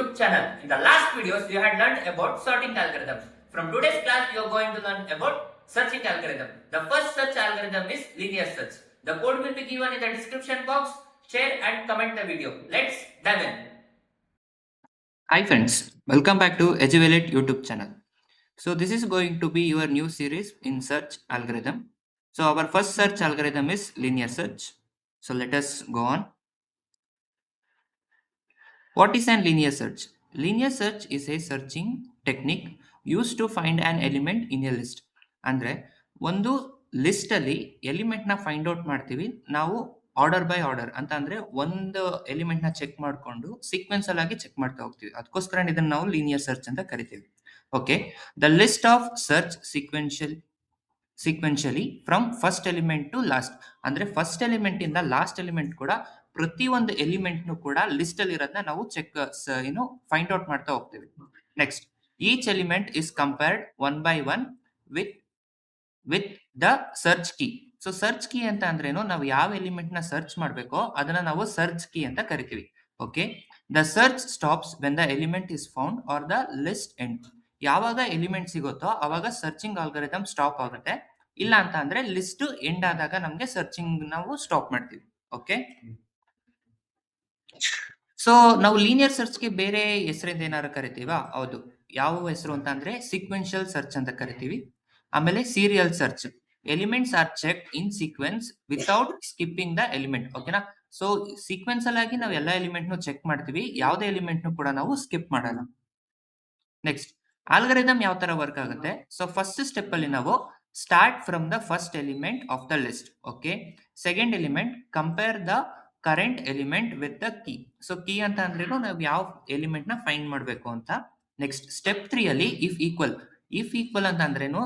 YouTube channel. In the last videos, you had learned about sorting algorithm. From today's class, you are going to learn about searching algorithm. The first search algorithm is linear search. The code will be given in the description box. Share and comment the video. Let's dive in. Hi friends, welcome back to Eduvalate YouTube channel. So this is going to be your new series in search algorithm. So our first search algorithm is linear search. So let us go on. What is an linear search? Linear search is a searching technique used to find an element in a list. ಅಂದ್ರೆ ಒಂದು list ಅಲ್ಲಿ element ನ find out ಮಾಡ್ತೀವಿ ನಾವು order by order ಅಂತ ಅಂದ್ರೆ ಒಂದು element ನ ಚೆಕ್ ಮಾಡ್ಕೊಂಡು ಸೀಕ್ವೆನ್ಸಲ್ ಆಗಿ ಚೆಕ್ ಮಾಡ್ತಾ ಹೋಗ್ತೀವಿ ಅದಕ್ಕೋಸ್ಕರ ಇದನ್ನ ನಾವು ಲೀನಿಯರ್ ಸರ್ಚ್ ಅಂತ ಕರಿತೀವಿ okay the list of search sequentially from first element to last ಅಂದ್ರೆ ಫಸ್ಟ್ ಎಲಿಮೆಂಟ್ ಇಂದ ಲಾಸ್ಟ್ ಎಲಿಮೆಂಟ್ ಕೂಡ ಪ್ರತಿ ಒಂದು ಎಲಿಮೆಂಟ್ ಕೂಡ ಲಿಸ್ಟ್ ಅಲ್ಲಿ ಇರೋದನ್ನ ನಾವು ಚೆಕ್ ಫೈಂಡ್ ಔಟ್ ಮಾಡ್ತಾ ಹೋಗ್ತೀವಿ next each element is compared one by one with with the search key so search key ಅಂತ ಅಂದ್ರೇನು ನಾವು ಯಾವ ಎಲಿಮೆಂಟ್ ನ ಸರ್ಚ್ ಮಾಡಬೇಕೋ ಅದನ್ನ ನಾವು ಸರ್ಚ್ ಕೀ ಅಂತ ಕರಿತೀವಿ okay the search stops when the element is found are the list end ಯಾವಾಗ ಎಲಿಮೆಂಟ್ ಸಿಗುತ್ತೋ ಅವಾಗ ಸರ್ಚಿಂಗ್ ಆಲ್ಗರಿದಮ್ ಸ್ಟಾಪ್ ಆಗುತ್ತೆ ಇಲ್ಲ ಅಂತ ಅಂದ್ರೆ ಲಿಸ್ಟ್ ಎಂಡ್ ಆದಾಗ ನಮ್ಗೆ ಸರ್ಚಿಂಗ್ ನಾವು ಸ್ಟಾಪ್ ಮಾಡ್ತೀವಿ ಓಕೆ ಸೊ ನಾವು ಲೀನಿಯರ್ ಸರ್ಚ್ಗೆ ಬೇರೆ ಹೆಸರಿಂದ ಏನಾದ್ರು ಕರಿತೀವಾ ಹೌದು ಯಾವ ಹೆಸರು ಅಂತ ಅಂದ್ರೆ ಸೀಕ್ವೆನ್ಷಿಯಲ್ ಸರ್ಚ್ ಅಂತ ಕರಿತೀವಿ ಆಮೇಲೆ serial search elements are check in sequence without skipping the element ಓಕೆನಾ ಸೊ ಸೀಕ್ವೆನ್ಸಲ್ ಆಗಿ ನಾವು ಎಲ್ಲ ಎಲಿಮೆಂಟ್ ಚೆಕ್ ಮಾಡ್ತೀವಿ ಯಾವುದೇ ಎಲಿಮೆಂಟ್ ಕೂಡ ನಾವು ಸ್ಕಿಪ್ ಮಾಡಲ್ಲ ನೆಕ್ಸ್ಟ್ ಆಲ್ಗರಿದಮ್ ಯಾವ ತರ ವರ್ಕ್ ಆಗುತ್ತೆ ಸೊ ಫಸ್ಟ್ ಸ್ಟೆಪ್ ಅಲ್ಲಿ ನಾವು start from the first element of the list okay second element compare the current element with the key so key ಅಂತ ಅಂದ್ರೇನು ನಾವು ಯಾವ ಎಲಿಮೆಂಟ್ ನ ಫೈಂಡ್ ಮಾಡಬೇಕು ಅಂತ ನೆಕ್ಸ್ಟ್ ಸ್ಟೆಪ್ 3 ಅಲ್ಲಿ ಇಫ್ ಈಕ್ವಲ್ ಅಂತ ಅಂದ್ರೇನು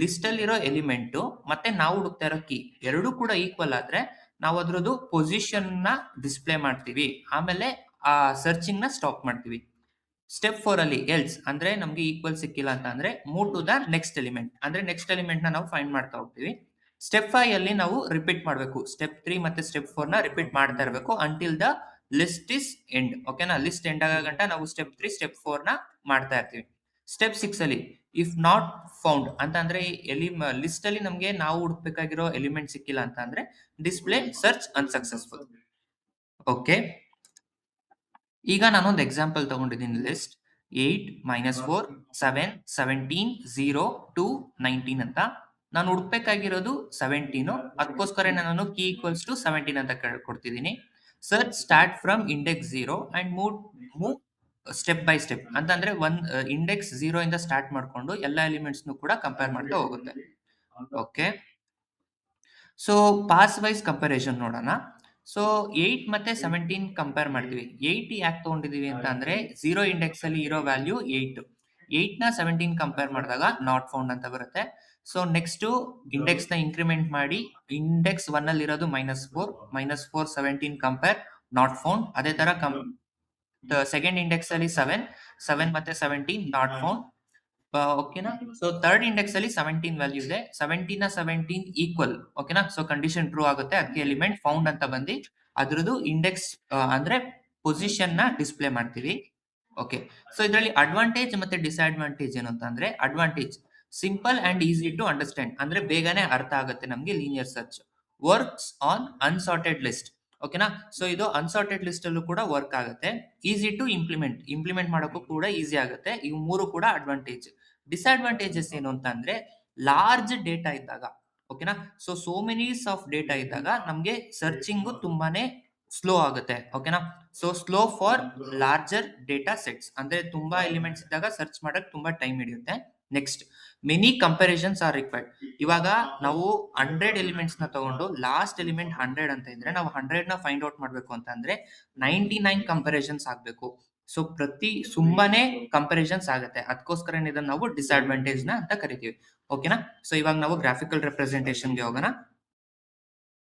ಲಿಸ್ಟ್ ಅಲ್ಲಿರೋ ಎಲಿಮೆಂಟ್ ಮತ್ತೆ ನಾವು ಹುಡುಕ್ತಾ ಇರೋ ಕೀ ಎರಡೂ ಕೂಡ ಈಕ್ವಲ್ ಆದ್ರೆ ನಾವು ಅದ್ರದ್ದು ಪೊಸಿಷನ್ ನ ಡಿಸ್ಪ್ಲೇ ಮಾಡ್ತೀವಿ ಆಮೇಲೆ ಆ ಸರ್ಚಿಂಗ್ ನ ಸ್ಟಾಪ್ ಮಾಡ್ತೀವಿ ಸ್ಟೆಪ್ 4 ಅಲ್ಲಿ ಎಲ್ಸ್ ಅಂದ್ರೆ ನಮ್ಗೆ ಈಕ್ವಲ್ ಸಿಕ್ಕಿಲ್ಲ ಅಂತ ಅಂದ್ರೆ move to the next element ಅಂದ್ರೆ ನೆಕ್ಸ್ಟ್ ಎಲಿಮೆಂಟ್ ನ ನಾವು ಫೈಂಡ್ ಮಾಡ್ತಾ ಹೋಗ್ತೀವಿ ಸ್ಟೆಪ್ 5 ಅಲ್ಲಿ ನಾವು ರಿಪೀಟ್ ಮಾಡಬೇಕು ಸ್ಟೆಪ್ 3 ಮತ್ತೆ ಸ್ಟೆಪ್ 4 ನ ರಿಪೀಟ್ ಮಾಡ್ತಾ ಇರಬೇಕು until the list is end ಓಕೆನಾ ಲಿಸ್ಟ್ ಎಂಡ್ ಆಗ ಗಂಟ ನಾವು ಸ್ಟೆಪ್ 3 ಸ್ಟೆಪ್ 4 ನ ಮಾಡ್ತಾ ಇರ್ತೀವಿ ಸ್ಟೆಪ್ 6 ಅಲ್ಲಿ ಇಫ್ ನಾಟ್ ಫೌಂಡ್ ಅಂತ ಅಂದ್ರೆ ಲಿಸ್ಟ್ ಅಲ್ಲಿ ನಮ್ಗೆ ನಾವು ಹುಡುಕ್ಬೇಕಾಗಿರೋ ಎಲಿಮೆಂಟ್ ಸಿಕ್ಕಿಲ್ಲ ಅಂತ ಅಂದ್ರೆ ಡಿಸ್ಪ್ಲೇ ಸರ್ಚ್ ಅನ್ಸಕ್ಸಸ್ಫುಲ್ ಓಕೆ ಈಗ ನಾನೊಂದು ಎಕ್ಸಾಂಪಲ್ ತಗೊಂಡಿದ್ದೀನಿ ಲಿಸ್ಟ್ 8 -4 7 17 0 2 19 ಅಂತ ನಾನು ಹುಡ್ಬೇಕಾಗಿರೋದು 17 ಅದಕ್ಕೋಸ್ಕರ ನಾನು ಕೀ ಈಕ್ವಲ್ಸ್ ಟು 17 ಅಂತ ಕೊಡ್ತಿದ್ದೀನಿ search start from index 0 and move step by step ಅಂತಂದ್ರೆ ಒಂದ್ ಇಂಡೆಕ್ಸ್ 0 ಇಂದ ಸ್ಟಾರ್ಟ್ ಮಾಡ್ಕೊಂಡು ಎಲ್ಲ ಎಲಿಮೆಂಟ್ಸ್ ಕೂಡ ಕಂಪೇರ್ ಮಾಡ್ತಾ ಹೋಗುತ್ತೆ okay so pass wise comparison ನೋಡೋಣ ಸೊ 8 ಮತ್ತೆ 17 ಕಂಪೇರ್ ಮಾಡ್ತೀವಿ 8 ಯಾಕೆ ತಗೊಂಡಿದೀವಿ ಅಂತ ಅಂದ್ರೆ 0 ಇಂಡೆಕ್ಸ್ ಅಲ್ಲಿ ಇರೋ ವ್ಯಾಲ್ಯೂ 8 8 ನ 17 ಕಂಪೇರ್ ಮಾಡಿದಾಗ ನಾಟ್ ಫೌಂಡ್ ಅಂತ ಬರುತ್ತೆ ಸೊ ನೆಕ್ಸ್ಟ್ ಇಂಡೆಕ್ಸ್ ನ ಇನ್ಕ್ರಿಮೆಂಟ್ ಮಾಡಿ ಇಂಡೆಕ್ಸ್ 1 ಅಲ್ಲಿ ಇರೋದು -4 17 ಕಂಪೇರ್ ನಾಟ್ ಫೌಂಡ್ ಅದೇ ತರ ಸೆಕೆಂಡ್ ಇಂಡೆಕ್ಸ್ ಅಲ್ಲಿ 7 ಮತ್ತೆ 17 ನಾಟ್ ಫೌಂಡ್ ಓಕೆನಾ ಸೊ ಥರ್ಡ್ ಇಂಡೆಕ್ಸ್ ಅಲ್ಲಿ 17 ವ್ಯಾಲ್ಯೂ ಇದೆ 17 ನ 17 ಈಕ್ವಲ್ ಓಕೆನಾ ಸೊ ಕಂಡೀಷನ್ ಟ್ರೂ ಆಗುತ್ತೆ ಅದಕ್ಕೆ ಎಲಿಮೆಂಟ್ ಫೌಂಡ್ ಅಂತ ಬಂದು ಅದ್ರದ್ದು ಇಂಡೆಕ್ಸ್ ಅಂದ್ರೆ ಪೊಸಿಷನ್ ನ ಡಿಸ್ಪ್ಲೇ ಮಾಡ್ತೀವಿ ಓಕೆ ಸೊ ಇದರಲ್ಲಿ ಅಡ್ವಾಂಟೇಜ್ ಮತ್ತೆ ಡಿಸ್ಅಡ್ವಾಂಟೇಜ್ ಏನು ಅಂತ ಅಂದ್ರೆ advantage simple and easy to understand ಅಂದ್ರೆ ಬೇಗನೆ ಅರ್ಥ ಆಗುತ್ತೆ ನಮ್ಗೆ linear search works on unsorted list ಓಕೆನಾ ಸೊ ಇದು ಅನ್ಸಾರ್ಟೆಡ್ ಲಿಸ್ಟ್ ಅಲ್ಲೂ ಕೂಡ ವರ್ಕ್ ಆಗುತ್ತೆ ಈಸಿ ಟು ಇಂಪ್ಲಿಮೆಂಟ್ ಮಾಡೋಕ್ಕೂ ಕೂಡ ಈಸಿ ಆಗುತ್ತೆ ಇವು ಮೂರು ಕೂಡ ಅಡ್ವಾಂಟೇಜ್ ಡಿಸ್ಅಡ್ವಾಂಟೇಜಸ್ ಏನು ಅಂತ ಅಂದ್ರೆ ಲಾರ್ಜ್ ಡೇಟಾ ಇದ್ದಾಗ ಓಕೆನಾ ಸೋ ಮೆನೀಸ್ ಆಫ್ ಡೇಟಾ ಇದ್ದಾಗ ನಮ್ಗೆ ಸರ್ಚಿಂಗು ತುಂಬಾನೇ ಸ್ಲೋ ಆಗುತ್ತೆ ಓಕೆನಾ so slow for larger data sets ಅಂದ್ರೆ ತುಂಬಾ ಎಲಿಮೆಂಟ್ಸ್ ಇದ್ದಾಗ ಸರ್ಚ್ ಮಾಡಕ್ ತುಂಬಾ ಟೈಮ್ ಹಿಡಿಯುತ್ತೆ next many comparisons R required ಇವಾಗ ನಾವು 100 ಎಲಿಮೆಂಟ್ಸ್ ನ ತಗೊಂಡು ಲಾಸ್ಟ್ ಎಲಿಮೆಂಟ್ 100 ಅಂತ ಇದ್ರೆ ನಾವು 100 ನ ಫೈಂಡ್ ಔಟ್ ಮಾಡ್ಬೇಕು ಅಂತ ಅಂದ್ರೆ 99 ಕಂಪ್ಯಾರಿಸನ್ಸ್ ಆಗ್ಬೇಕು ಸೊ ತುಂಬಾನೇ ಕಂಪ್ಯಾರಿಸನ್ಸ್ ಆಗುತ್ತೆ ಅದಕ್ಕೋಸ್ಕರ ಇದನ್ನ ನಾವು ಡಿಸ್ಅಡ್ವಾಂಟೇಜ್ ನ ಅಂತ ಕರಿತೀವಿ ಓಕೆನಾ ಸೊ ಇವಾಗ ನಾವು ಗ್ರಾಫಿಕಲ್ ರೆಪ್ರೆಸೆಂಟೇಷನ್ ಗೆ ಹೋಗೋಣ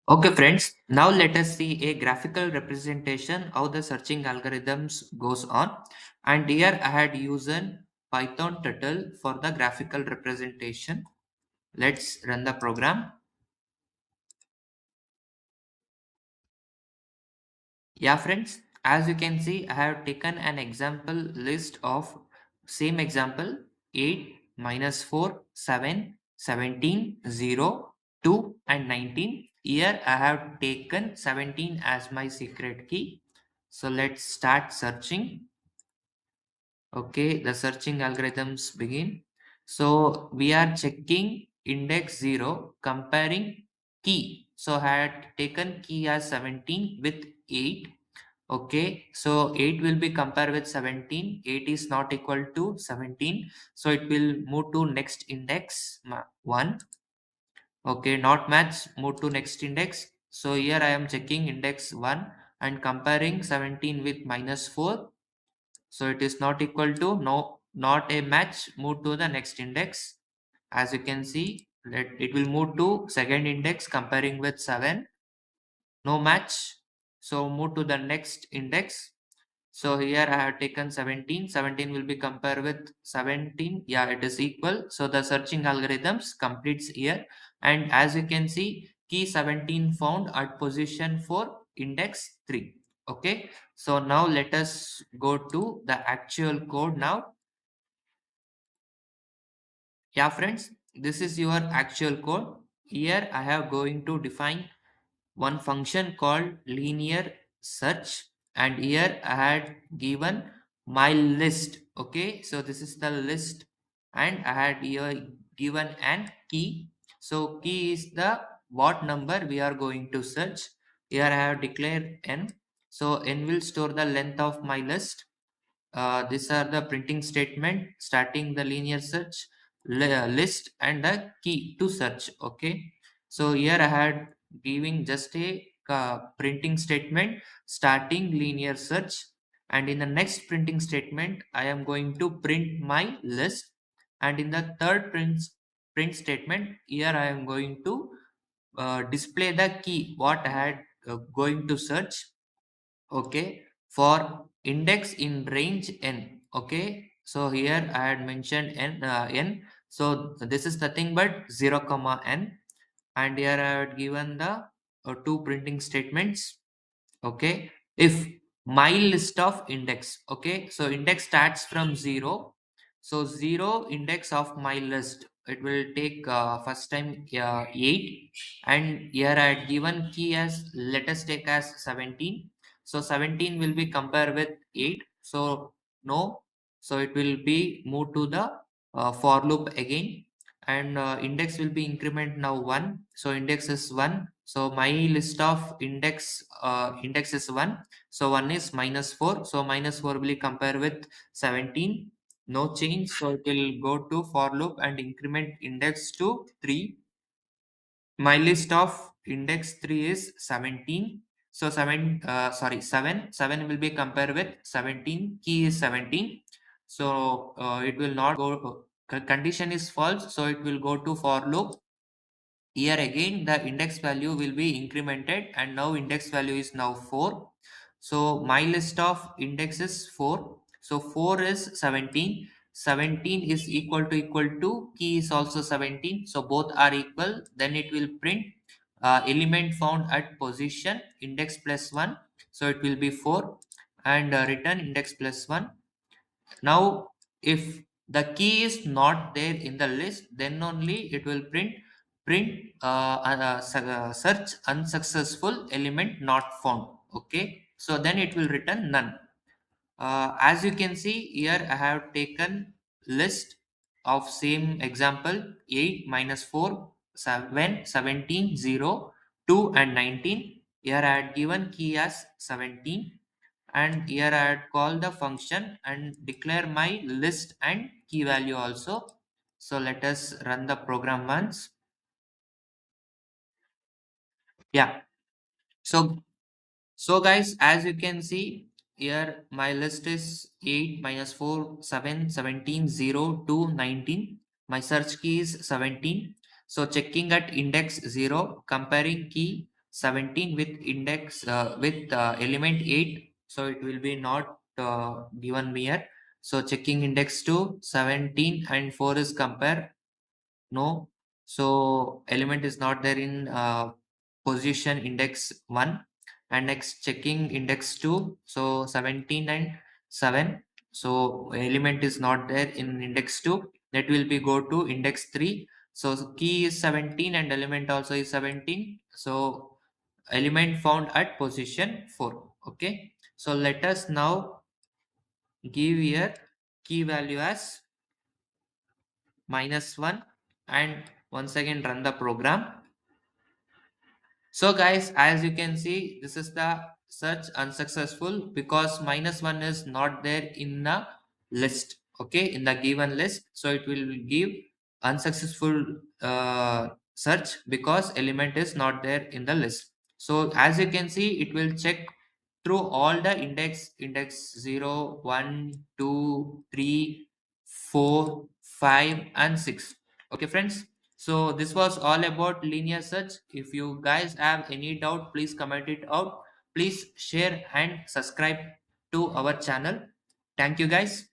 Okay friends, now let us see a graphical representation how the searching algorithms goes on. And here I had used Python turtle for the graphical representation. Let's run the program. Yeah friends, As you can see, I have taken an example list of same example 8, minus 4, 7, 17, 0, 2 and 19. Here I have taken 17 as my secret key. So let's start searching. Okay, the searching algorithms begin. So we are checking index 0, comparing key. So I had taken key as 17 with 8. Okay, so 8 will be compared with 17. 8 is not equal to 17. So it will move to next index 1. Okay, not match, move to next index. So here I am checking index 1 and comparing 17 with minus 4. So it is not equal to, no, not a match, move to the next index. As you can see, it will move to second index comparing with 7. No match. So move to the next index. So here I have taken 17. 17 will be compared with 17. Yeah, it is equal. So the searching algorithms completes here. And as you can see, key 17 found at position for index 3. Okay. So now let us go to the actual code now. Yeah, friends, this is your actual code. Here I have going to define one function called linear search, and here I had given my list. Okay, so this is the list, and I had here given an key. So key is the what number we are going to search. Here I have declared n. So n will store the length of my list. These are the printing statement starting the linear search list and the key to search. Okay, so here I had giving just a printing statement starting linear search, and in the next printing statement I am going to print my list, and in the third print statement here I am going to display the key what I had going to search. Okay, for index in range n. Okay, so here I had mentioned n, so this is the thing, but 0 comma n, and here I had given the two printing statements. Okay, if my list of index. Okay, so index starts from 0. So 0 index of my list, it will take first time 8, and here I had given key as, let us take as 17. So 17 will be compared with 8. So no, so it will be moved to the for loop again, and index will be increment now 1. So index is 1. So my list of index is 1. So 1 is minus 4. So minus 4 will be compare with 17. No change. So it will go to for loop and increment index to 3. My list of index 3 is 17. So 7 will be compared with 17. Key is 17. So it will not go, condition is false, so it will go to for loop. Here again the index value will be incremented, and now index value is now 4. So my list of index is 4. So 4 is 17. 17 is equal to key is also 17. So both are equal. Then it will print element found at position index plus 1. So it will be 4, and return index plus 1. Now, if the key is not there in the list, then only it will print search unsuccessful element not found. Okay, so then it will return none. As you can see here, I have taken list of same example 8, minus 4, 7, 17, 0, 2 and 19. Here I had given key as 17, and here I had called the function and declare my list and key value also. So let us run the program once. Yeah. So guys, as you can see here, my list is 8, minus 4, 7, 17, 0, 2, 19. My search key is 17. So checking at index 0, comparing key 17 with index with element 8. So it will be not given me here. So checking index 2, 17 and 4 is compare. No. So element is not there in position index 1. and next checking index 2, so 17 and 7, so element is not there in index 2, that will be go to index 3. So key is 17 and element also is 17, so element found at position 4. Okay, so let us now give here key value as -1 and once again run the program. So guys, as you can see, this is the search unsuccessful because -1 is not there in the list. Okay, in the given list, so it will give unsuccessful search because element is not there in the list. So as you can see, it will check through all the index 0, 1, 2, 3, 4, 5 and 6. Okay friends, so this was all about linear search. If you guys have any doubt, please comment it out. Please share and subscribe to our channel. Thank you guys.